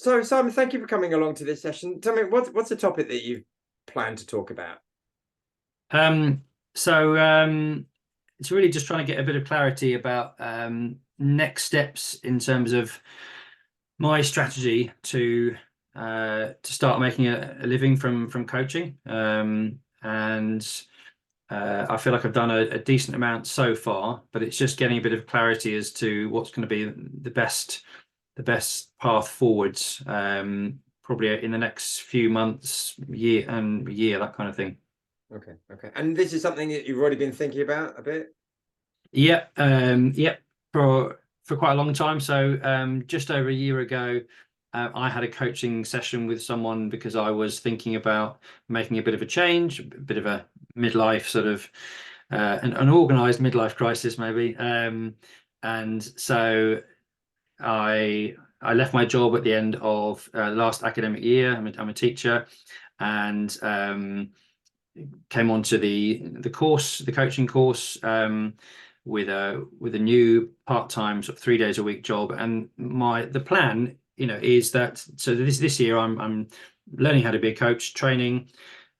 So, Simon, thank you for coming along to this session. Tell me, what's the topic that you plan to talk about? Um, so it's really just trying to get a bit of clarity about next steps in terms of my strategy to start making a living from coaching. And I feel like I've done a decent amount so far, but it's just getting a bit of clarity as to what's going to be the best path forwards. Probably in the next few months, year, that kind of thing. Okay. And this is something that you've already been thinking about a bit? Yep, for quite a long time. So just over a year ago, I had a coaching session with someone because I was thinking about making a bit of a change, a bit of a midlife sort of an organized midlife crisis maybe. And so I left my job at the end of last academic year. I'm a teacher, and came onto the course, the coaching course, with a new part-time sort of 3 days a week job. And the plan, is that so this year I'm learning how to be a coach, training,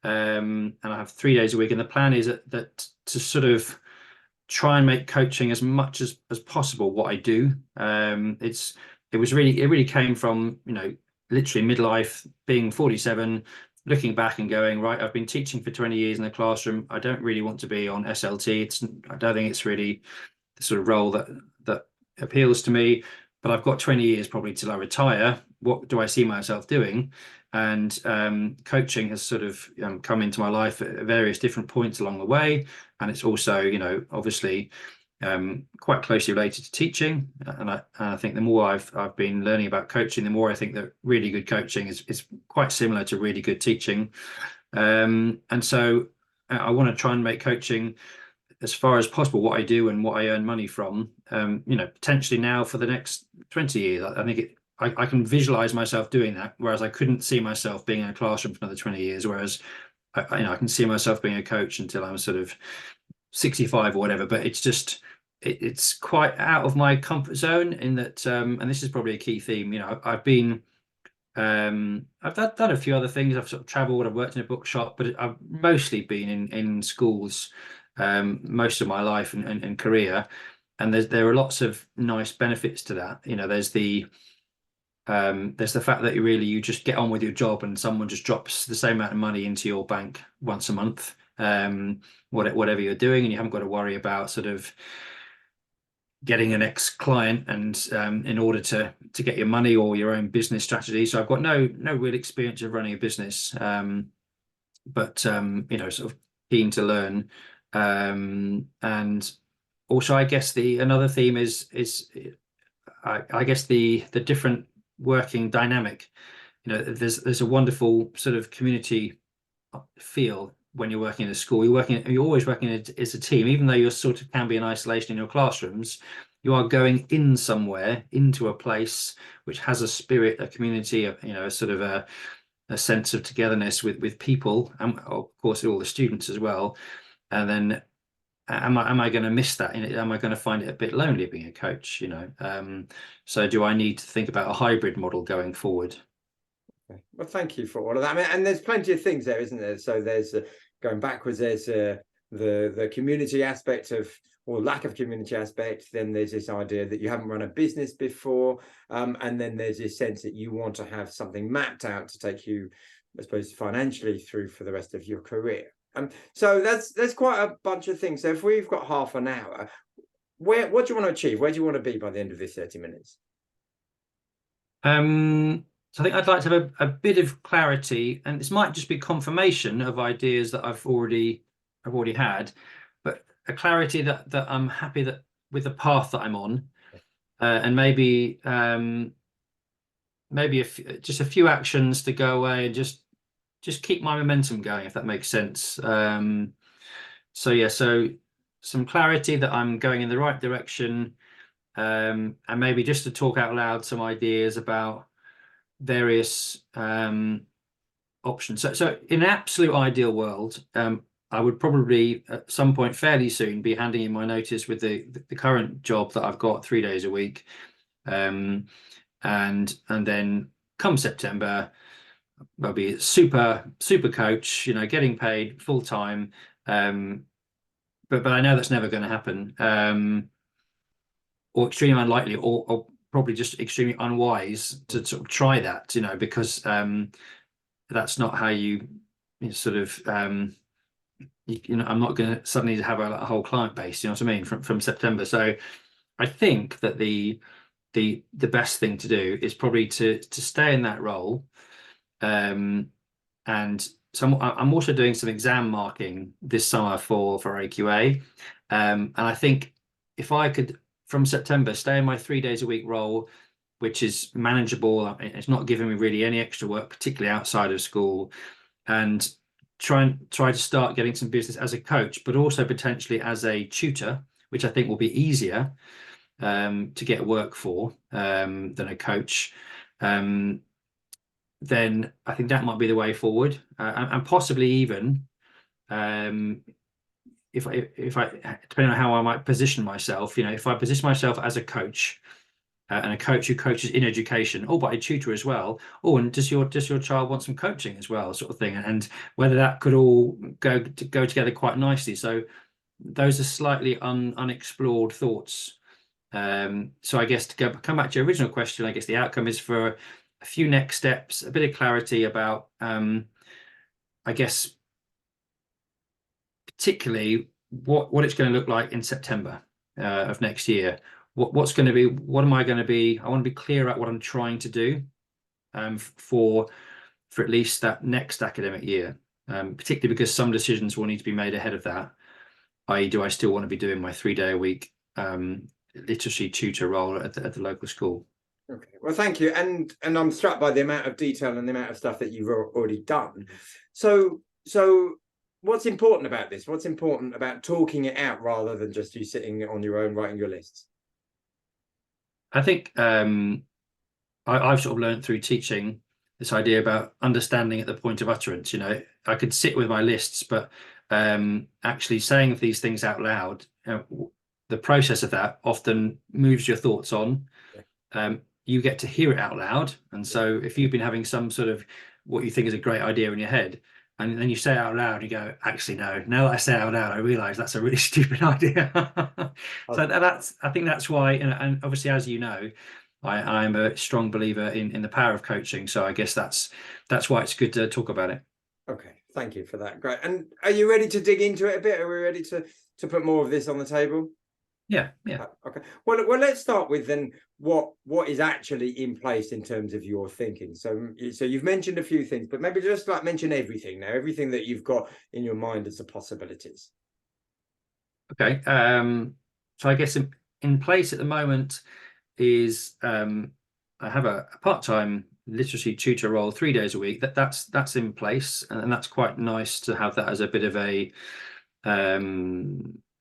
and I have 3 days a week. And the plan is that to sort of try and make coaching as much as possible what I do. It really came from, literally midlife, being 47, looking back and going, right, I've been teaching for 20 years in the classroom. I don't really want to be on SLT. I don't think it's really the sort of role that appeals to me. But I've got 20 years probably till I retire. What do I see myself doing? And coaching has sort of come into my life at various different points along the way. And it's also, obviously quite closely related to teaching. And I think the more I've been learning about coaching, the more I think that really good coaching is quite similar to really good teaching. And so I want to try and make coaching as far as possible what I do and what I earn money from. Potentially now for the next 20 years. I think I can visualize myself doing that, whereas I couldn't see myself being in a classroom for another 20 years. Whereas I can see myself being a coach until I'm sort of 65 or whatever. But it's quite out of my comfort zone in that, and this is probably a key theme. I've done a few other things. I've sort of traveled. I've worked in a bookshop, but I've mostly been in schools most of my life and career. And there are lots of nice benefits to that. There's the fact that you just get on with your job and someone just drops the same amount of money into your bank once a month, whatever you're doing, and you haven't got to worry about sort of getting an ex-client and in order to get your money or your own business strategy. So I've got no real experience of running a business, but sort of keen to learn. And also, I guess the another theme is I guess the different working dynamic. There's a wonderful sort of community feel when you're working in a school. You're always working as a team, even though you're sort of can be in isolation in your classrooms. You are going in somewhere into a place which has a spirit, a community, a sort of a sense of togetherness with people, and of course all the students as well. And then am I going to miss that? Am I going to find it a bit lonely being a coach? So do I need to think about a hybrid model going forward? Okay. Well, thank you for all of that. I mean, and there's plenty of things there, isn't there? So there's going backwards. There's the community aspect of, or lack of community aspect. Then there's this idea that you haven't run a business before, and then there's this sense that you want to have something mapped out to take you, I suppose, financially through for the rest of your career. So there's quite a bunch of things. So if we've got half an hour, what do you want to achieve? Where do you want to be by the end of this 30 minutes? So I think I'd like to have a bit of clarity, and this might just be confirmation of ideas that I've already had, but a clarity that I'm happy that with the path that I'm on, and maybe just a few actions to go away and just keep my momentum going, if that makes sense. So some clarity that I'm going in the right direction, and maybe just to talk out loud some ideas about various options. So in an absolute ideal world, I would probably at some point fairly soon be handing in my notice with the current job that I've got 3 days a week, and then come September, I'll be a super coach, getting paid full time. But I know that's never going to happen, or extremely unlikely, or probably just extremely unwise to sort of try that, because that's not how you sort of I'm not going to suddenly have a whole client base, you know what I mean, from September. So I think that the best thing to do is probably to stay in that role. And so I'm also doing some exam marking this summer for AQA. And I think if I could, from September, stay in my 3 days a week role, which is manageable, it's not giving me really any extra work, particularly outside of school, and try to start getting some business as a coach, but also potentially as a tutor, which I think will be easier to get work for than a coach. Then I think that might be the way forward, and possibly even if I depending on how I might position myself, if I position myself as a coach, and a coach who coaches in education, but a tutor as well. And does your child want some coaching as well, sort of thing, and whether that could all go together quite nicely. So those are slightly unexplored thoughts. So I guess to come back to your original question, I guess the outcome is for a few next steps, a bit of clarity about, I guess, particularly what it's going to look like in September of next year. What's going to be? What am I going to be? I want to be clear about what I'm trying to do for at least that next academic year, particularly because some decisions will need to be made ahead of that. I.e., do I still want to be doing my 3-day-a-week literacy tutor role at the local school? Okay, well, thank you. And I'm struck by the amount of detail and the amount of stuff that you've already done. So what's important about this? What's important about talking it out rather than just you sitting on your own writing your lists? I think I've sort of learned through teaching this idea about understanding at the point of utterance. I could sit with my lists, but actually saying these things out loud, the process of that often moves your thoughts on. You get to hear it out loud. And so if you've been having some sort of what you think is a great idea in your head, and then you say it out loud, you go, actually, no, now that I say it out loud, I realize that's a really stupid idea. So I think that's why, and obviously, as you know, I'm a strong believer in the power of coaching. So I guess that's why it's good to talk about it. Okay, thank you for that. Great. And are you ready to dig into it a bit? Are we ready to put more of this on the table? Yeah. Okay. Well, let's start with then what is actually in place in terms of your thinking. So you've mentioned a few things, but maybe just mention everything now, everything that you've got in your mind as the possibilities. Okay. So I guess in place at the moment is I have a part-time literacy tutor role 3 days a week. That's in place, and that's quite nice to have that as a bit of a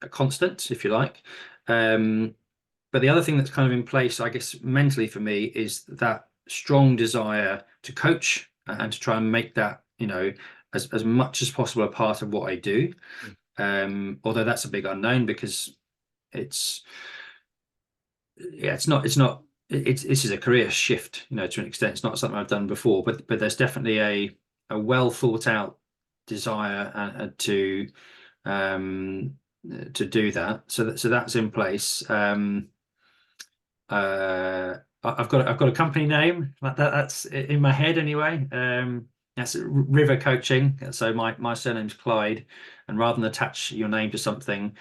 constant, if you like. But the other thing that's kind of in place, I guess, mentally for me, is that strong desire to coach and to try and make that, as much as possible a part of what I do. Although that's a big unknown because this is a career shift, to an extent. It's not something I've done before, but there's definitely a well thought out desire to do that. So that's in place. I've got a company name that's in my head anyway. That's River Coaching. So my surname's Clyde, and rather than attach your name to something,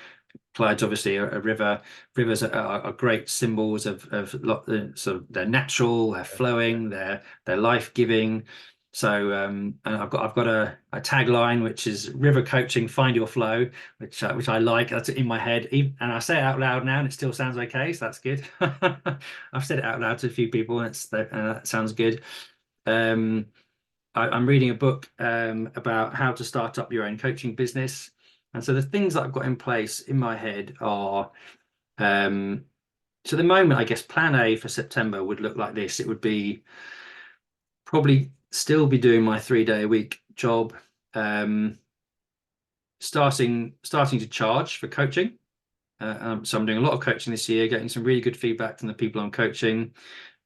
Clyde's obviously a river. Rivers are great symbols of sort of they're natural, they're flowing, they're life-giving. So and I've got a tagline which is River Coaching, Find Your Flow, which I like. That's in my head, and I say it out loud now, and it still sounds okay, so that's good. I've said it out loud to a few people, and that sounds good. I'm reading a book about how to start up your own coaching business, and so the things that I've got in place in my head are. So at the moment, I guess plan A for September would look like this. It would be probably still be doing my 3-day-a-week job, starting to charge for coaching. So I'm doing a lot of coaching this year, getting some really good feedback from the people I'm coaching.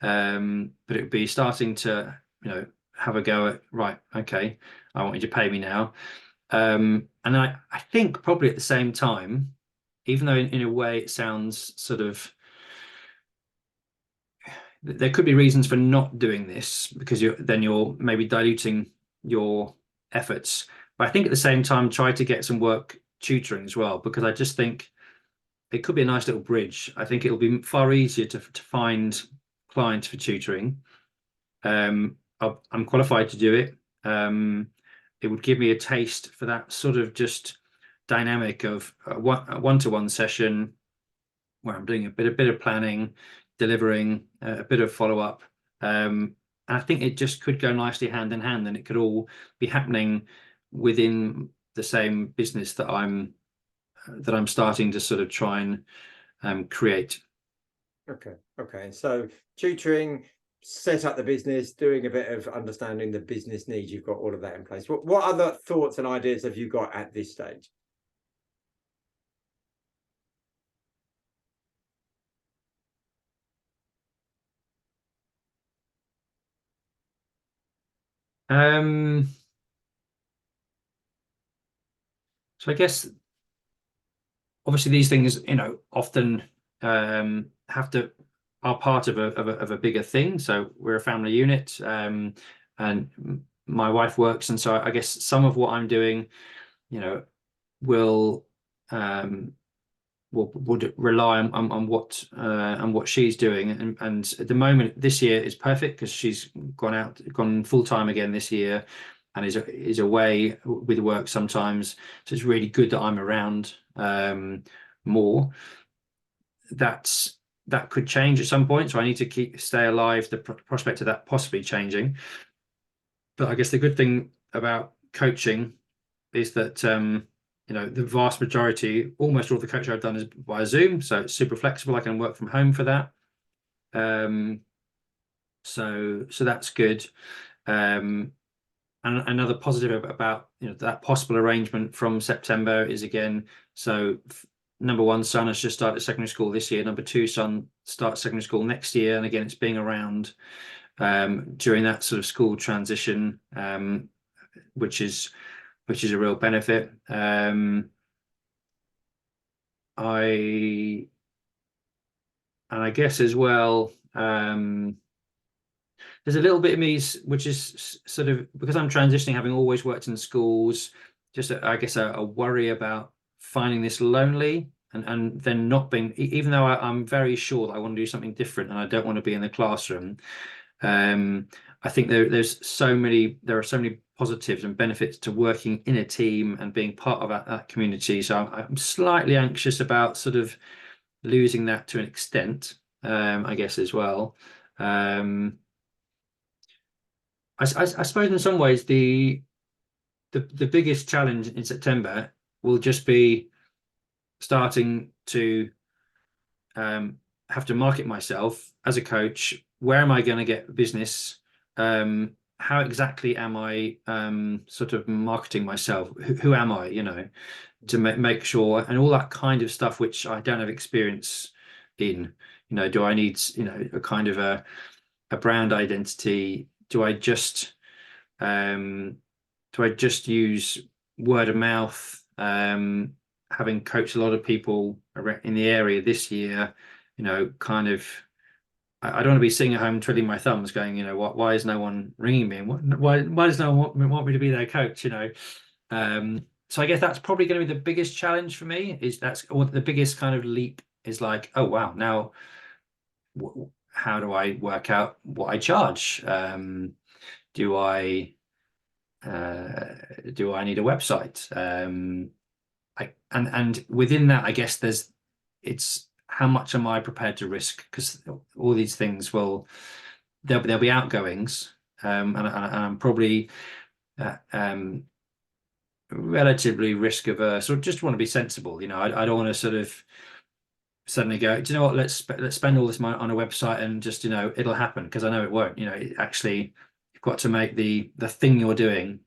But it would be starting to have a go at, right, okay, I want you to pay me now. And I think probably at the same time, even though in a way it sounds sort of, there could be reasons for not doing this because you're maybe diluting your efforts. But I think at the same time, try to get some work tutoring as well, because I just think it could be a nice little bridge. I think it'll be far easier to find clients for tutoring. I'm qualified to do it. It would give me a taste for that sort of just dynamic of a one-to-one session where I'm doing a bit of planning, delivering a bit of follow-up. And I think it just could go nicely hand in hand, and it could all be happening within the same business that I'm starting to sort of try and create. Okay. So tutoring, set up the business, doing a bit of understanding the business needs. You've got all of that in place. What other thoughts and ideas have you got at this stage? So I guess obviously these things, often have to are part of a bigger thing. So we're a family unit, and my wife works, and so I guess some of what I'm doing, will would rely on what she's doing, and at the moment this year is perfect because she's gone full time again this year, and is away with work sometimes, so it's really good that I'm around more. That could change at some point, so I need to stay alive the prospect of that possibly changing. But I guess the good thing about coaching is that the vast majority, almost all the coaching I've done is via Zoom, so it's super flexible. I can work from home for that. So that's good. And another positive about that possible arrangement from September is, again, so number one son has just started secondary school this year. Number two son starts secondary school next year, and again, it's being around during that sort of school transition, which is a real benefit. I guess as well, there's a little bit of me which is sort of, because I'm transitioning, having always worked in schools, just I guess a worry about finding this lonely, and then not being, even though I'm very sure that I want to do something different and I don't want to be in the classroom. I think there are so many positives and benefits to working in a team and being part of that community. So I'm slightly anxious about sort of losing that to an extent, I guess, as well. I suppose in some ways the biggest challenge in September will just be starting to have to market myself as a coach. Where am I going to get business? How exactly am I sort of marketing myself? Who am I, to make sure, and all that kind of stuff, which I don't have experience in. Do I need, a kind of a brand identity? Do I just use word of mouth? Having coached a lot of people in the area this year, kind of, I don't want to be sitting at home twiddling my thumbs going, why is no one ringing me? And why does no one want me to be their coach? So I guess that's probably going to be the biggest challenge for me, or the biggest kind of leap is like, oh, wow, now how do I work out what I charge? Do I need a website? And within that, I guess it's how much am I prepared to risk? Because all these things there'll be outgoings, and I'm probably relatively risk averse, or just want to be sensible. I don't want to sort of suddenly go, do you know what? Let's spend all this money on a website and just it'll happen, because I know it won't. Actually, you've got to make the thing you're doing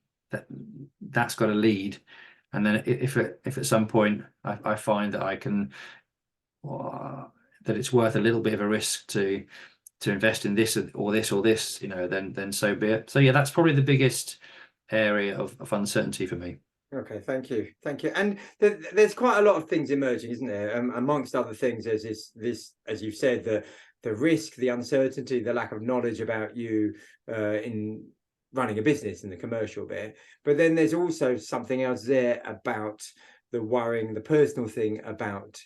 that's got to lead. And then if at some point I find that I can, that it's worth a little bit of a risk to to invest in this or this or this, then so be it. So yeah, that's probably the biggest area of uncertainty for me. Okay, thank you, thank you. And there's quite a lot of things emerging, isn't there? Amongst other things, there's this, as you've said, the risk, the uncertainty, the lack of knowledge about you in running a business in the commercial bit. But then there's also something else there about the worrying, the personal thing about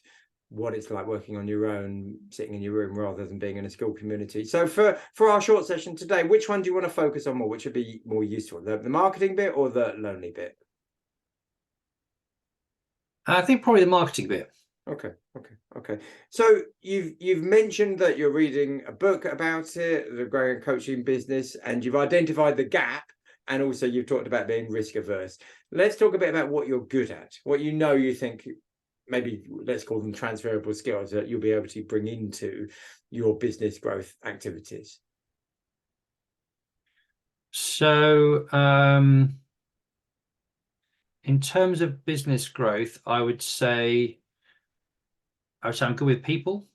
what it's like working on your own, sitting in your room rather than being in a school community. So for our short session today, which one do you want to focus on more? Which would be more useful, the marketing bit or the lonely bit? I think probably the marketing bit. Okay. So you've mentioned that you're reading a book about it, the growing coaching business, and you've identified the gap, and also you've talked about being risk averse. Let's talk a bit about what you're good at, what you think, maybe let's call them transferable skills that you'll be able to bring into your business growth activities. So in terms of business growth, I would say I'm good with people.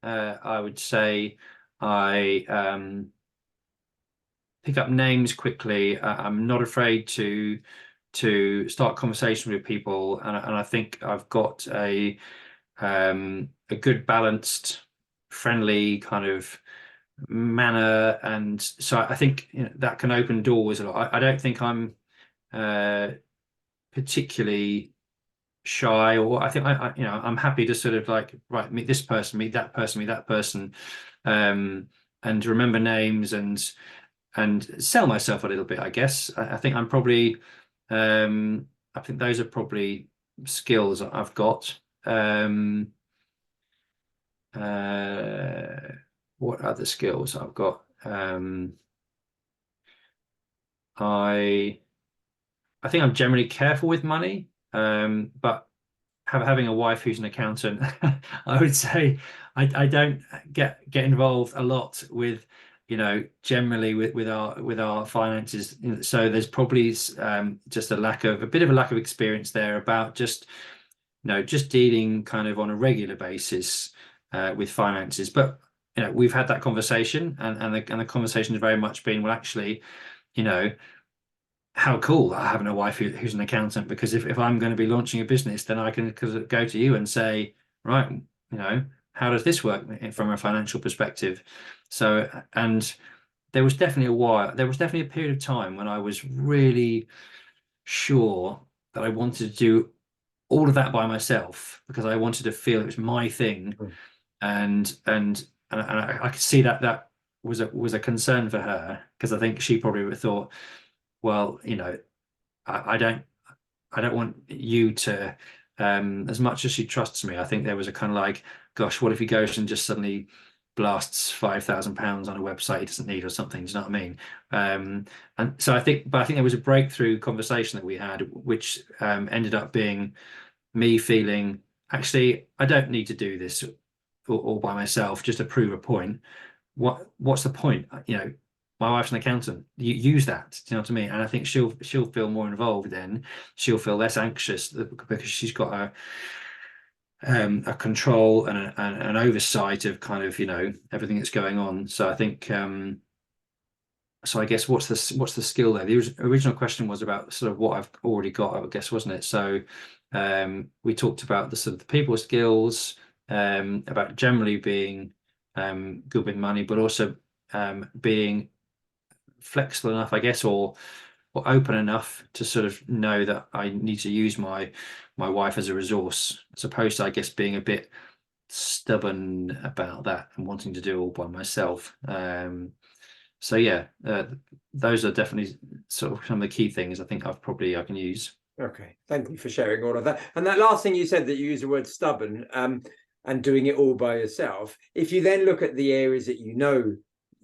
I would say I pick up names quickly. I'm not afraid to start conversation with people, and I think I've got a good balanced, friendly kind of manner, and so I think that can open doors a lot. I don't think I'm particularly shy, or I think I'm happy to sort of like, right, meet this person, meet that person, meet that person, and remember names and sell myself a little bit, I guess. I think I'm probably I think those are probably skills that I've got. What other skills I've got? I think I'm generally careful with money, but having a wife who's an accountant, I would say I don't get involved a lot with, generally with our finances. So there's probably just a bit of a lack of experience there about just dealing kind of on a regular basis with finances. But we've had that conversation, and the conversation has very much been, well, actually, how cool having a wife who's an accountant, because if I'm going to be launching a business, then I can go to you and say, right, how does this work from a financial perspective? So, and there was definitely a period of time when I was really sure that I wanted to do all of that by myself, because I wanted to feel it was my thing. And I could see that was a concern for her, because I think she probably would have thought, well, I don't want you to, as much as she trusts me, I think there was a kind of like, gosh, what if he goes and just suddenly blasts £5,000 on a website he doesn't need or something? Do you know what I mean? And so I think there was a breakthrough conversation that we had, which ended up being me feeling, actually, I don't need to do this all by myself just to prove a point. What's the point? My wife's an accountant. You use that. Do you know what I mean? And I think she'll feel more involved then. She'll feel less anxious because she's got a control and an oversight of kind of everything that's going on. So I think so I guess what's the skill there? The original question was about sort of what I've already got, I guess, wasn't it? So we talked about the sort of the people skills, about generally being good with money, but also being flexible enough, I guess, or open enough to sort of know that I need to use my wife as a resource, as opposed to, I guess, being a bit stubborn about that and wanting to do it all by myself. So yeah, those are definitely sort of some of the key things I think I can use. Okay, thank you for sharing all of that. And that last thing you said, that you use the word stubborn, and doing it all by yourself. If you then look at the areas that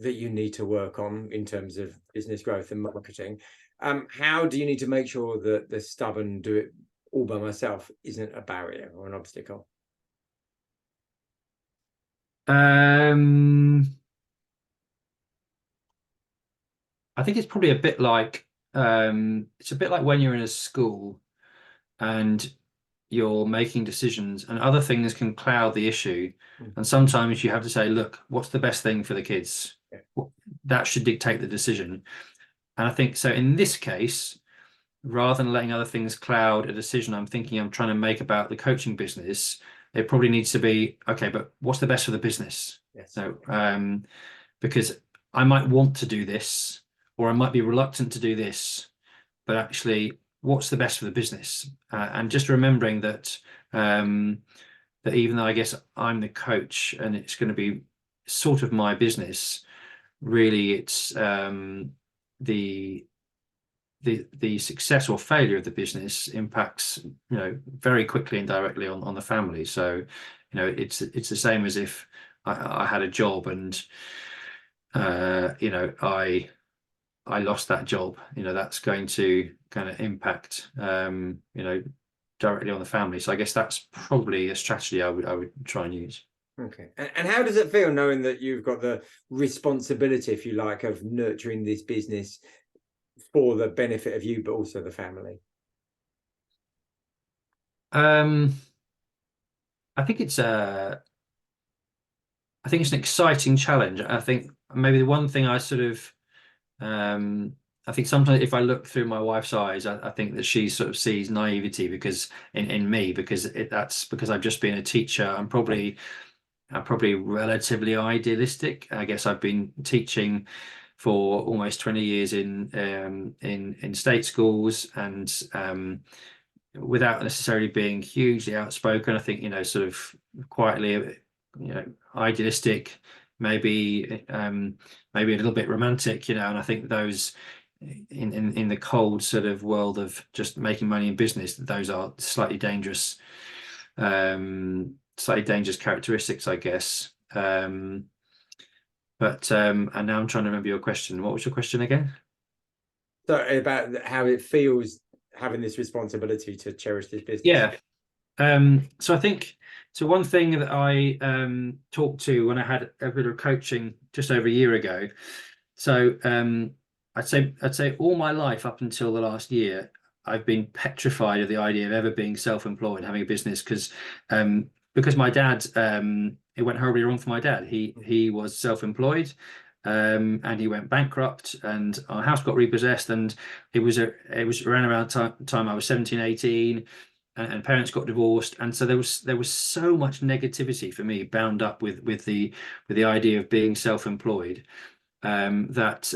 that you need to work on in terms of business growth and marketing, how do you need to make sure that the stubborn do it all by myself isn't a barrier or an obstacle? I think it's probably a bit like when you're in a school and you're making decisions, and other things can cloud the issue. Mm. And sometimes you have to say, look, what's the best thing for the kids? Yeah. That should dictate the decision. And I think so in this case, rather than letting other things cloud a decision I'm trying to make about the coaching business, it probably needs to be, okay, but what's the best for the business? Yes. So, because I might want to do this, or I might be reluctant to do this, but actually, what's the best for the business? And just remembering that that even though I guess I'm the coach and it's going to be sort of my business, really it's the success or failure of the business impacts, very quickly and directly on the family. So, it's the same as if I had a job and I lost that job. That's going to kind of impact directly on the family. So I guess that's probably a strategy I would try and use. Okay. And how does it feel knowing that you've got the responsibility, if you like, of nurturing this business for the benefit of you, but also the family? I think it's an exciting challenge. I think maybe the one thing I sort of I think sometimes if I look through my wife's eyes, I think that she sort of sees naivety because in me, because that's because I've just been a teacher. I'm probably relatively idealistic. I guess I've been teaching for almost 20 years in state schools, and without necessarily being hugely outspoken. I think, sort of quietly, idealistic, maybe maybe a little bit romantic, and I think those in the cold sort of world of just making money in business, those are slightly dangerous characteristics, I guess. And now I'm trying to remember your question. What was your question again? So about how it feels having this responsibility to cherish this business. Yeah. So I think one thing that I talked to when I had a bit of coaching just over a year ago. So I'd say all my life up until the last year, I've been petrified of the idea of ever being self-employed, having a business, because my dad, it went horribly wrong for my dad. He was self-employed, and he went bankrupt, and our house got repossessed, and it was around time I was 17, 18. And parents got divorced, and so there was so much negativity for me bound up with the idea of being self-employed, that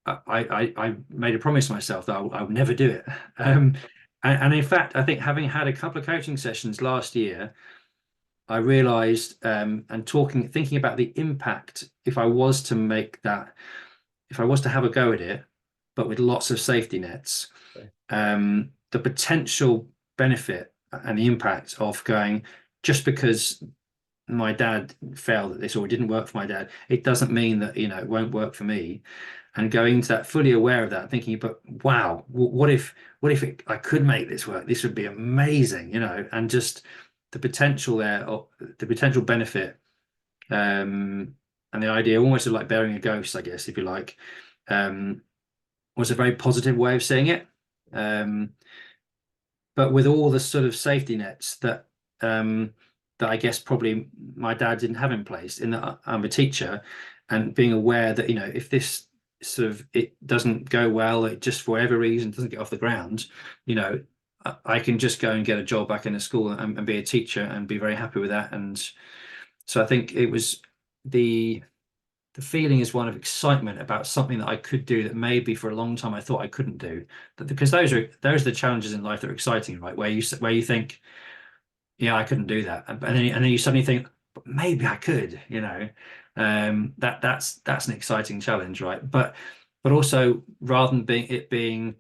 I made a promise to myself that I would never do it. And in fact, I think having had a couple of coaching sessions last year, I realized, and thinking about the impact if I was to have a go at it, but with lots of safety nets, the potential benefit and the impact of going, just because my dad failed at this or it didn't work for my dad, it doesn't mean that it won't work for me. And going into that fully aware of that, thinking, but wow, what if I could make this work? This would be amazing, and just the potential there, or the potential benefit, and the idea almost of like burying a ghost, I guess, if you like, was a very positive way of seeing it. But with all the sort of safety nets that I guess probably my dad didn't have in place, in that I'm a teacher, and being aware that if this sort of it doesn't go well, it just for whatever reason doesn't get off the ground, I can just go and get a job back in a school and be a teacher and be very happy with that. And so I think it was the feeling is one of excitement about something that I could do that maybe for a long time I thought I couldn't do. Because those are the challenges in life that are exciting, right? Where you think, yeah, I couldn't do that, and then you suddenly think, but maybe I could. That's an exciting challenge, right? But also, rather than being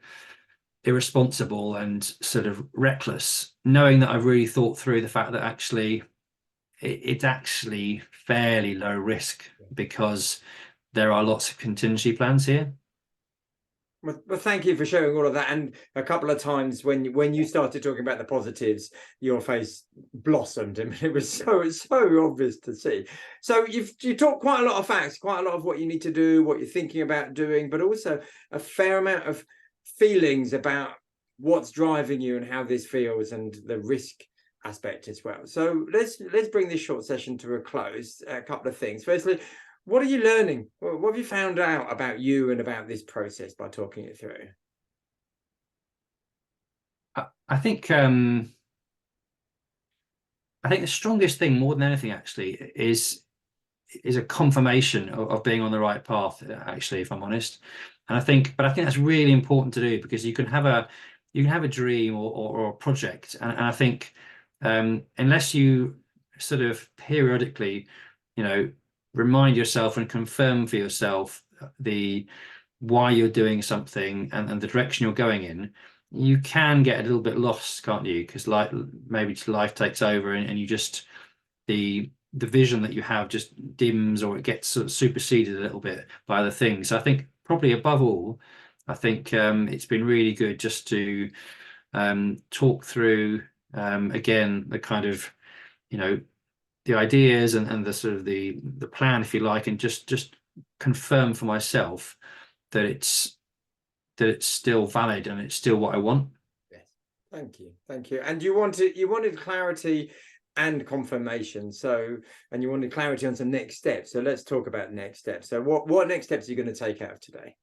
irresponsible and sort of reckless, knowing that I've really thought through the fact that actually it's actually fairly low risk, because there are lots of contingency plans here. Well, thank you for sharing all of that. And a couple of times when you started talking about the positives, your face blossomed. I mean, it was so obvious to see. So you talk quite a lot of facts, quite a lot of what you need to do, what you're thinking about doing, but also a fair amount of feelings about what's driving you and how this feels and the risk aspect as well. So let's bring this short session to a close. A couple of things. Firstly, what are you learning? What have you found out about you and about this process by talking it through? I think the strongest thing, more than anything, actually, is a confirmation of being on the right path, actually, if I'm honest. And I think that's really important to do, because you can have a dream or a project, and I think unless you sort of periodically, remind yourself and confirm for yourself the why you're doing something and the direction you're going in, you can get a little bit lost, can't you? Because maybe life takes over, and you just the vision that you have just dims, or it gets sort of superseded a little bit by other things. So I think probably above all, I think it's been really good just to talk through again the kind of the ideas and the sort of the plan, if you like, and just confirm for myself that it's still valid and it's still what I want. Yes, thank you. And you wanted clarity and confirmation. So, and you wanted clarity on some next steps. So let's talk about next steps. So what next steps are you going to take out of today?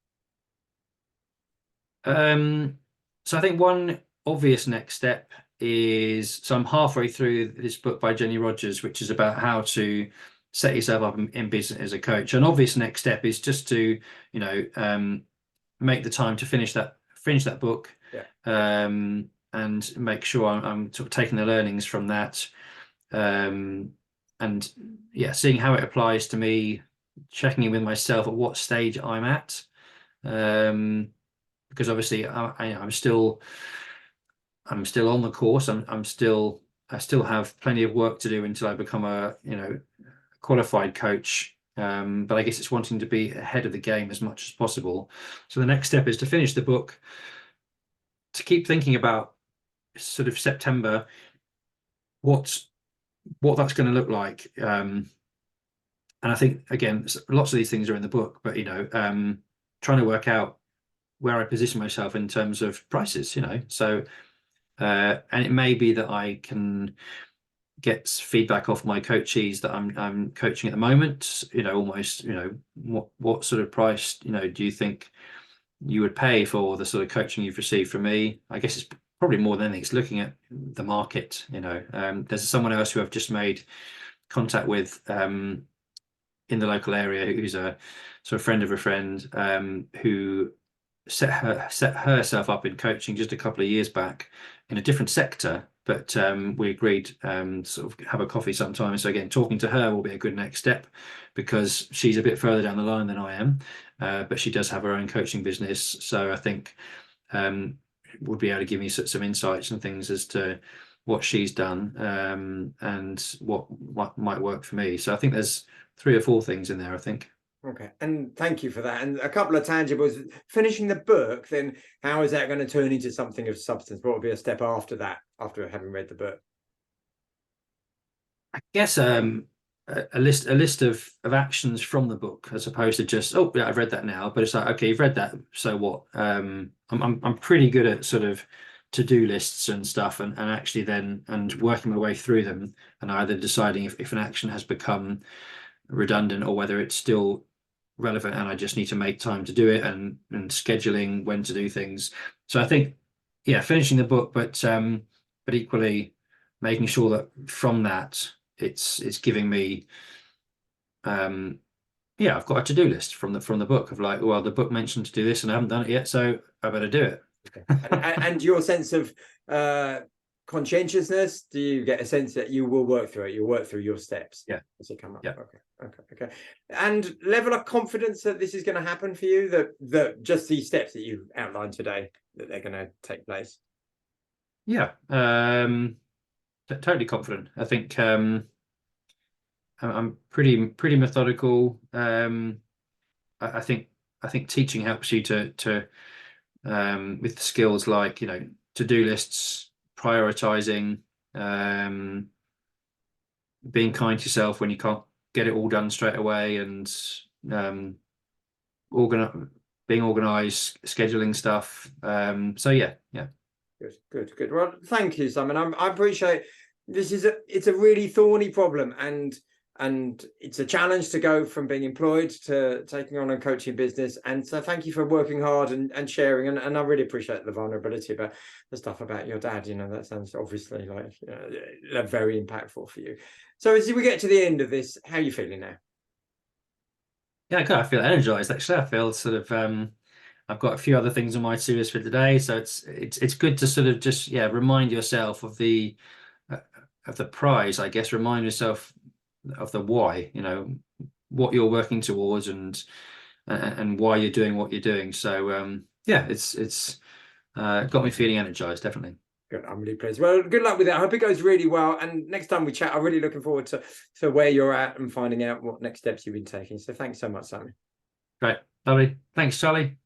So I think one obvious next step is, so I'm halfway through this book by Jenny Rogers, which is about how to set yourself up in business as a coach. An obvious next step is just to, make the time to finish that book, and make sure I'm sort of taking the learnings from that, and seeing how it applies to me, checking in with myself at what stage I'm at, because obviously I'm still on the course. I still have plenty of work to do until I become a qualified coach. But I guess it's wanting to be ahead of the game as much as possible. So the next step is to finish the book, to keep thinking about sort of September, what that's going to look like. And I think, again, lots of these things are in the book, but trying to work out where I position myself in terms of prices, so and it may be that I can get feedback off my coachees that I'm coaching at the moment, almost, what sort of price, do you think you would pay for the sort of coaching you've received from me? I guess it's probably more than anything, it's looking at the market. There's someone else who I've just made contact with in the local area, who's a sort of friend of a friend, who set herself up in coaching just a couple of years back in a different sector, but we agreed sort of have a coffee sometime. So again, talking to her will be a good next step, because she's a bit further down the line than I am, but she does have her own coaching business. So I think would be able to give me some insights and things as to what she's done, and what might work for me. So I think there's 3 or 4 things in there, I think. Okay, and thank you for that. And a couple of tangibles. Finishing the book, then how is that going to turn into something of substance? What will be a step after that, after having read the book? I guess a list of actions from the book, as opposed to just, oh yeah, I've read that now. But it's like, okay, you've read that, so what? I'm pretty good at sort of to-do lists and stuff, and actually then working my way through them, and either deciding if an action has become redundant or whether it's still relevant and I just need to make time to do it, and scheduling when to do things. So I think, finishing the book, but equally making sure that from that it's giving me I've got a to-do list from the book of like, well, the book mentioned to do this and I haven't done it yet, so I better do it. Okay. and your sense of conscientiousness, do you get a sense that you will work through it? You'll work through your steps as they come up. Okay. And level of confidence that this is going to happen for you, that just these steps that you've outlined today, that they're going to take place? Totally confident. I think I'm pretty methodical. I think teaching helps you to with skills like, to-do lists, prioritizing, being kind to yourself when you can't get it all done straight away, and being organized, scheduling stuff. So yeah. Good. Well, thank you, Simon. I appreciate this. It's a really thorny problem, and it's a challenge to go from being employed to taking on a coaching business. And so thank you for working hard and sharing. And I really appreciate the vulnerability about the stuff about your dad. That sounds obviously like very impactful for you. So as we get to the end of this, how are you feeling now? Yeah, I feel energized actually. I feel sort of I've got a few other things on my to-do for today, so it's good to sort of just remind yourself of the prize, I guess. Remind yourself of the why, what you're working towards and why you're doing what you're doing. So it's got me feeling energized, definitely. Good. I'm really pleased. Well, good luck with it. I hope it goes really well. And next time we chat, I'm really looking forward to where you're at and finding out what next steps you've been taking. So thanks so much, Simon. Great. Lovely. Thanks, Charlie.